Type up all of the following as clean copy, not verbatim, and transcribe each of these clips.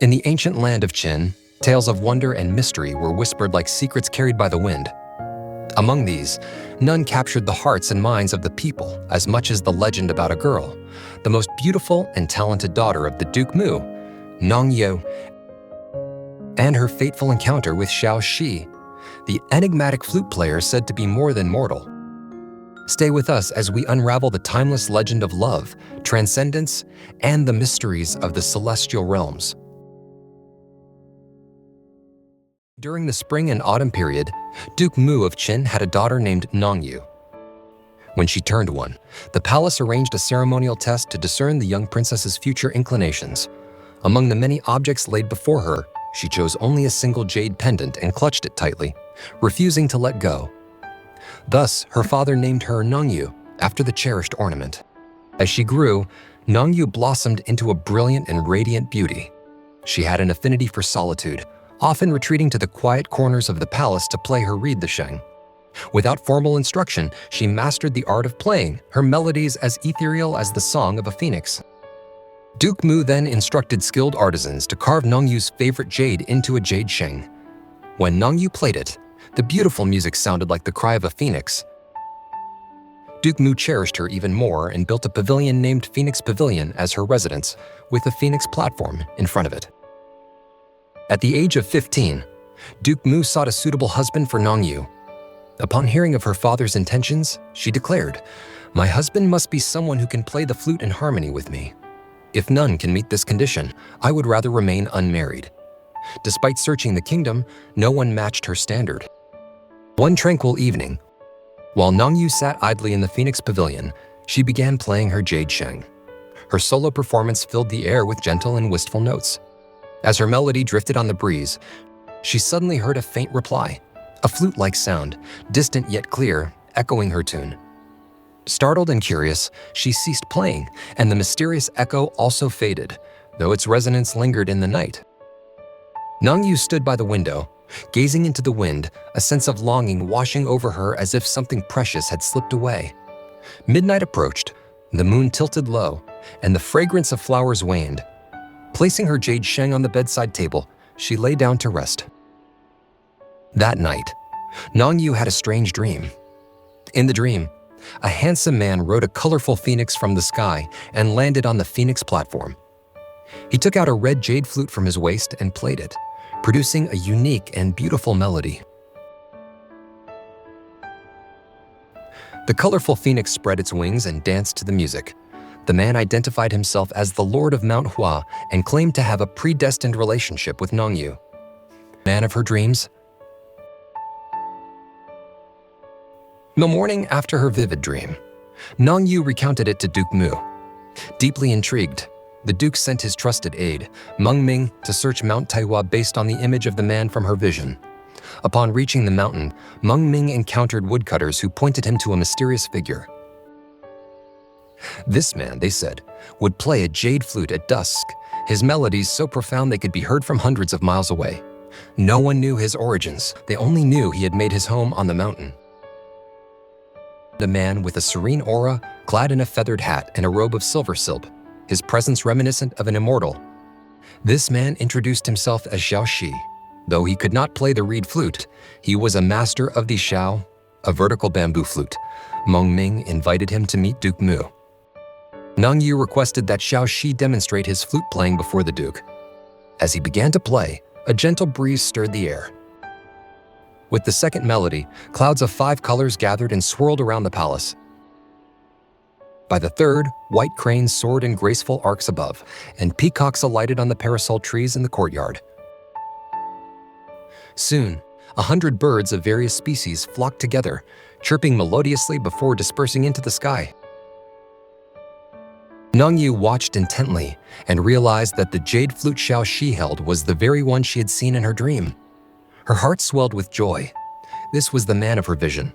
In the ancient land of Qin, tales of wonder and mystery were whispered like secrets carried by the wind. Among these, none captured the hearts and minds of the people as much as the legend about a girl, the most beautiful and talented daughter of the Duke Mu, Nongyu, and her fateful encounter with Xiao Shi, the enigmatic flute player said to be more than mortal. Stay with us as we unravel the timeless legend of love, transcendence, and the mysteries of the celestial realms. During the spring and autumn period, Duke Mu of Qin had a daughter named Nongyu. When she turned 1, the palace arranged a ceremonial test to discern the young princess's future inclinations. Among the many objects laid before her, she chose only a single jade pendant and clutched it tightly, refusing to let go. Thus, her father named her Nongyu, after the cherished ornament. As she grew, Nongyu blossomed into a brilliant and radiant beauty. She had an affinity for solitude, often retreating to the quiet corners of the palace to play her reed the sheng. Without formal instruction, she mastered the art of playing, her melodies as ethereal as the song of a phoenix. Duke Mu then instructed skilled artisans to carve Nongyu's favorite jade into a jade sheng. When Nongyu played it, the beautiful music sounded like the cry of a phoenix. Duke Mu cherished her even more and built a pavilion named Phoenix Pavilion as her residence, with a phoenix platform in front of it. At the age of 15, Duke Mu sought a suitable husband for Nongyu. Upon hearing of her father's intentions, she declared, "My husband must be someone who can play the flute in harmony with me. If none can meet this condition, I would rather remain unmarried." Despite searching the kingdom, no one matched her standard. One tranquil evening, while Nongyu sat idly in the Phoenix Pavilion, she began playing her jade sheng. Her solo performance filled the air with gentle and wistful notes. As her melody drifted on the breeze, she suddenly heard a faint reply, a flute-like sound, distant yet clear, echoing her tune. Startled and curious, she ceased playing, and the mysterious echo also faded, though its resonance lingered in the night. Nongyu stood by the window, gazing into the wind, a sense of longing washing over her as if something precious had slipped away. Midnight approached, the moon tilted low, and the fragrance of flowers waned. Placing her jade sheng on the bedside table, she lay down to rest. That night, Nongyu had a strange dream. In the dream, a handsome man rode a colorful phoenix from the sky and landed on the phoenix platform. He took out a red jade flute from his waist and played it, producing a unique and beautiful melody. The colorful phoenix spread its wings and danced to the music. The man identified himself as the Lord of Mount Hua and claimed to have a predestined relationship with Nongyu. Man of her dreams. The morning after her vivid dream, Nongyu recounted it to Duke Mu. Deeply intrigued, the Duke sent his trusted aide, Meng Ming, to search Mount Hua based on the image of the man from her vision. Upon reaching the mountain, Meng Ming encountered woodcutters who pointed him to a mysterious figure. This man, they said, would play a jade flute at dusk, his melodies so profound they could be heard from hundreds of miles away. No one knew his origins, they only knew he had made his home on the mountain. A man with a serene aura, clad in a feathered hat and a robe of silver silk, his presence reminiscent of an immortal. This man introduced himself as Xiao Shi. Though he could not play the reed flute, he was a master of the xiao, a vertical bamboo flute. Meng Ming invited him to meet Duke Mu. Nongyu requested that Xiao Shi demonstrate his flute playing before the Duke. As he began to play, a gentle breeze stirred the air. With the second melody, clouds of 5 colors gathered and swirled around the palace. By the third, white cranes soared in graceful arcs above, and peacocks alighted on the parasol trees in the courtyard. Soon, 100 birds of various species flocked together, chirping melodiously before dispersing into the sky. Nongyu watched intently and realized that the jade flute Xiao Shi held was the very one she had seen in her dream. Her heart swelled with joy. This was the man of her vision.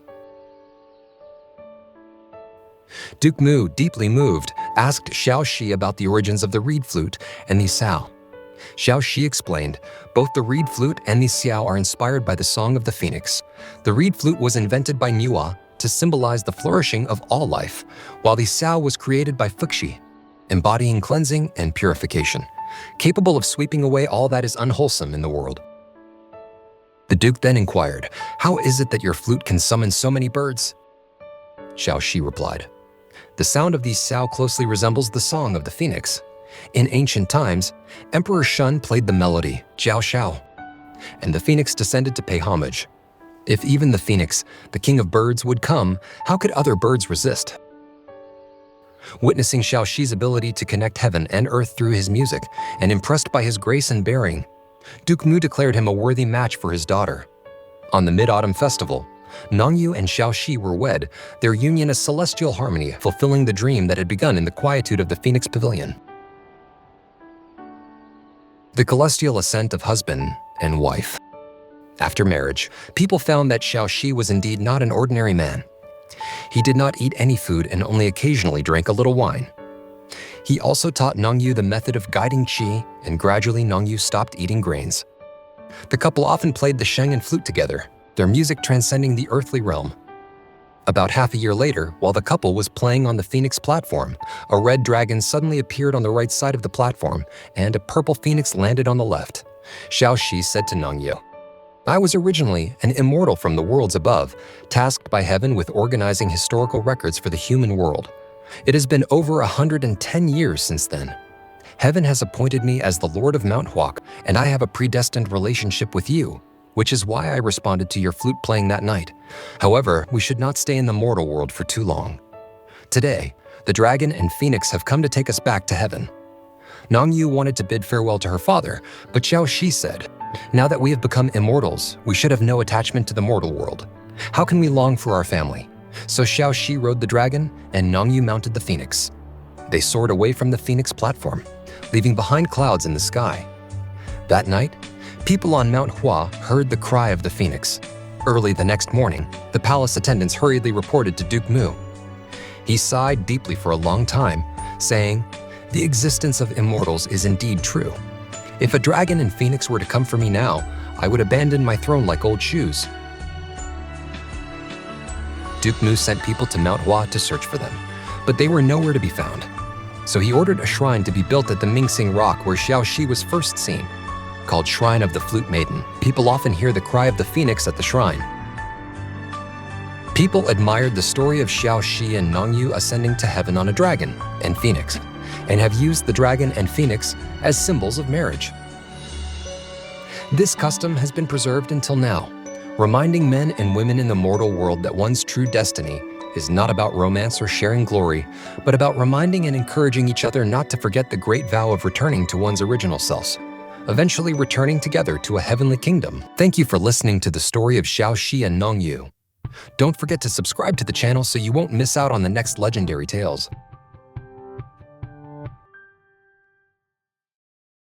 Duke Mu, deeply moved, asked Xiao Shi about the origins of the reed flute and the xiao. Xiao Shi explained, both the reed flute and the xiao are inspired by the song of the phoenix. The reed flute was invented by Nongyu to symbolize the flourishing of all life, while the xiao was created by Feng, embodying cleansing and purification. capable of sweeping away all that is unwholesome in the world. The Duke then inquired, "How is it that your flute can summon so many birds?" Xiao Shi replied, "The sound of these Xiao closely resembles the song of the phoenix. In ancient times, Emperor Shun played the melody, Jiao Shao, and the phoenix descended to pay homage. If even the phoenix, the king of birds, would come, how could other birds resist?" Witnessing Xiao Shi's ability to connect heaven and earth through his music, and impressed by his grace and bearing, Duke Mu declared him a worthy match for his daughter. On the Mid-Autumn Festival, Nongyu and Xiao Shi were wed, their union a celestial harmony, fulfilling the dream that had begun in the quietude of the Phoenix Pavilion. The celestial ascent of husband and wife. After marriage, people found that Xiao Shi was indeed not an ordinary man. He did not eat any food and only occasionally drank a little wine. He also taught Nongyu the method of guiding qi, and gradually Nongyu stopped eating grains. The couple often played the sheng and flute together, their music transcending the earthly realm. About half a year later, while the couple was playing on the Phoenix platform, a red dragon suddenly appeared on the right side of the platform, and a purple phoenix landed on the left. Xiao Shi said to Nongyu, "I was originally an immortal from the worlds above, tasked by heaven with organizing historical records for the human world. It has been over 110 years since then. Heaven has appointed me as the Lord of Mount Hua, and I have a predestined relationship with you, which is why I responded to your flute playing that night. However, we should not stay in the mortal world for too long. Today, the dragon and phoenix have come to take us back to heaven." Nongyu wanted to bid farewell to her father, but Xiao Shi said, "Now that we have become immortals, we should have no attachment to the mortal world. How can we long for our family?" So Xiao Shi rode the dragon, and Nongyu mounted the phoenix. They soared away from the phoenix platform, leaving behind clouds in the sky. That night, people on Mount Hua heard the cry of the phoenix. Early the next morning, the palace attendants hurriedly reported to Duke Mu. He sighed deeply for a long time, saying, "The existence of immortals is indeed true. If a dragon and phoenix were to come for me now, I would abandon my throne like old shoes." Duke Mu sent people to Mount Hua to search for them, but they were nowhere to be found. So he ordered a shrine to be built at the Mingsing Rock where Xiao Shi was first seen. Called Shrine of the Flute Maiden, people often hear the cry of the phoenix at the shrine. People admired the story of Xiao Shi and Nongyu ascending to heaven on a dragon and phoenix, and have used the dragon and phoenix as symbols of marriage. This custom has been preserved until now, reminding men and women in the mortal world that one's true destiny is not about romance or sharing glory, but about reminding and encouraging each other not to forget the great vow of returning to one's original selves, eventually returning together to a heavenly kingdom. Thank you for listening to the story of Xiao Shi and Nongyu. Don't forget to subscribe to the channel so you won't miss out on the next legendary tales.